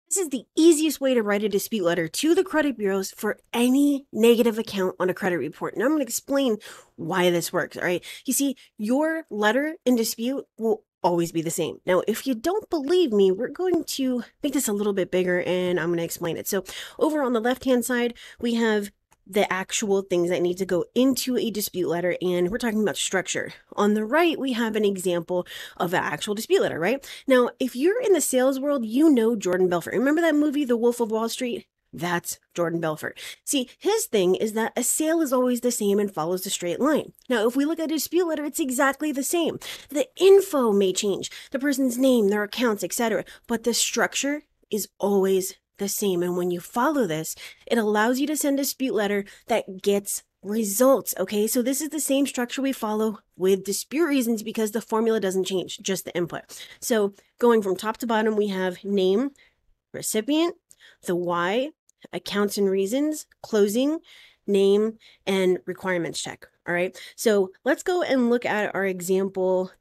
This is the easiest way to write a dispute letter to the credit bureaus for any negative account on a credit report. Now I'm going to explain why this works, all right? You see, your letter in dispute will always be the same. Now, if you don't believe me, we're going to make this a little bit bigger and I'm going to explain it. So over on the left-hand side, we have the actual things that need to go into a dispute letter, and we're talking about structure. On the right, we have an example of an actual dispute letter, right? Now, if you're in the sales world, you know Jordan Belfort. Remember that movie, The Wolf of Wall Street? That's Jordan Belfort. See, his thing is that a sale is always the same and follows the straight line. Now, if we look at a dispute letter, it's exactly the same. The info may change, the person's name, their accounts, etc., but the structure is always the same. And when you follow this, it allows you to send a dispute letter that gets results. Okay, so this is the same structure we follow with dispute reasons because the formula doesn't change, just the input. So going from top to bottom, we have name, recipient, the why, accounts and reasons, closing, name, and requirements check. All right, so let's go and look at our example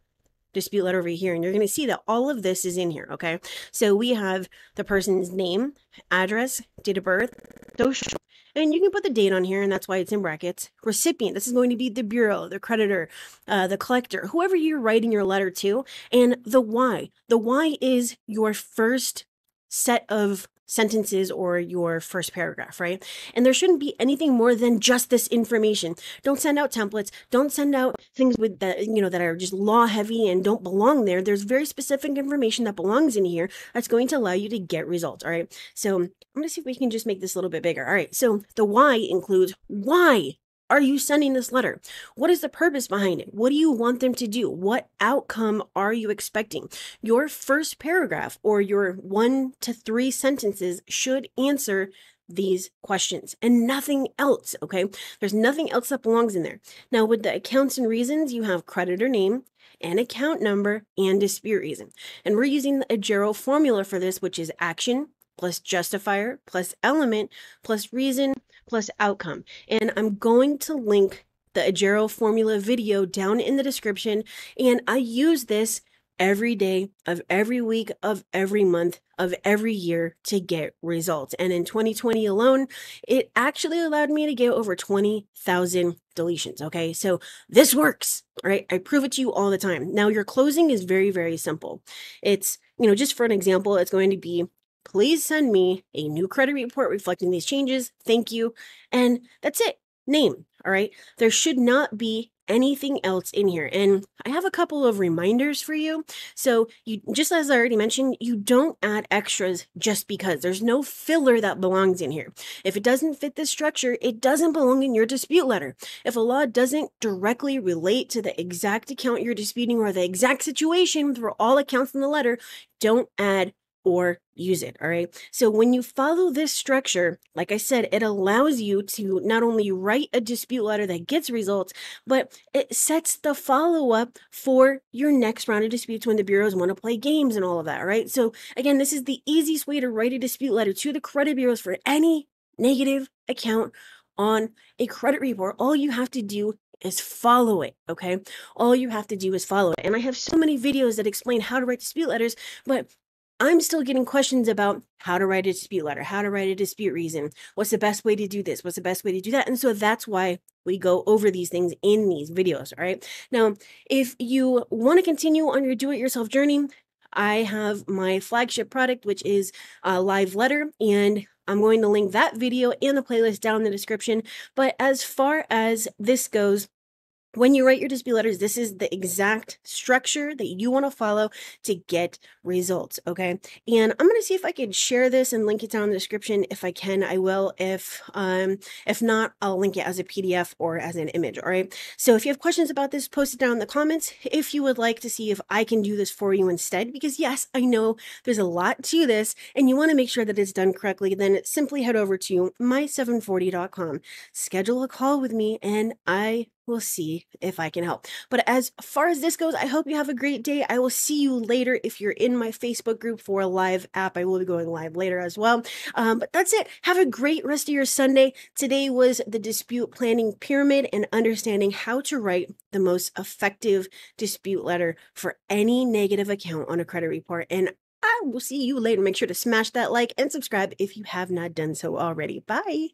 dispute letter over here, and you're going to see that all of this is in here. Okay, so we have the person's name, address, date of birth, social, and you can put the date on here, and that's why it's in brackets. Recipient, this is going to be the bureau, the creditor, the collector, whoever you're writing your letter to, and the why. The why is your first set of sentences or your first paragraph, right? And there shouldn't be anything more than just this information. Don't send out templates. Don't send out things with that, that are just law heavy and don't belong there. There's very specific information that belongs in here that's going to allow you to get results. All right. So I'm going to see if we can just make this a little bit bigger. All right. So the why includes why are you sending this letter? What is the purpose behind it? What do you want them to do? What outcome are you expecting? Your first paragraph or your 1 to 3 sentences should answer these questions and nothing else, okay? There's nothing else that belongs in there. Now, with the accounts and reasons, you have creditor name and account number and dispute reason. And we're using the Agero formula for this, which is action plus justifier plus element plus reason plus outcome. And I'm going to link the Agero formula video down in the description. And I use this every day of every week of every month of every year to get results. And in 2020 alone, it actually allowed me to get over 20,000 deletions. Okay, so this works, right? I prove it to you all the time. Now, your closing is very, very simple. It's, just for an example, it's going to be, please send me a new credit report reflecting these changes. Thank you. And that's it. Name. All right. There should not be anything else in here. And I have a couple of reminders for you. So you, just as I already mentioned, you don't add extras just because there's no filler that belongs in here. If it doesn't fit this structure, it doesn't belong in your dispute letter. If a law doesn't directly relate to the exact account you're disputing or the exact situation for all accounts in the letter, don't add or use it. All right. So when you follow this structure, like I said, it allows you to not only write a dispute letter that gets results, but it sets the follow-up for your next round of disputes when the bureaus want to play games and all of that. All right. So again, this is the easiest way to write a dispute letter to the credit bureaus for any negative account on a credit report. All you have to do is follow it. Okay. All you have to do is follow it. And I have so many videos that explain how to write dispute letters, but I'm still getting questions about how to write a dispute letter, how to write a dispute reason, what's the best way to do this, what's the best way to do that. And so that's why we go over these things in these videos, all right? Now, if you want to continue on your do-it-yourself journey, I have my flagship product, which is a live letter, and I'm going to link that video and the playlist down in the description. But as far as this goes, when you write your dispute letters, this is the exact structure that you want to follow to get results, okay? And I'm going to see if I can share this and link it down in the description. If I can, I will. If not, I'll link it as a PDF or as an image, all right? So if you have questions about this, post it down in the comments. If you would like to see if I can do this for you instead, because yes, I know there's a lot to this and you want to make sure that it's done correctly, then simply head over to my740.com, schedule a call with me, and I will see if I can help. But as far as this goes, I hope you have a great day. I will see you later. If you're in my Facebook group for a live app, I will be going live later as well. But that's it. Have a great rest of your Sunday. Today was the dispute planning pyramid and understanding how to write the most effective dispute letter for any negative account on a credit report. And I will see you later. Make sure to smash that like and subscribe if you have not done so already. Bye.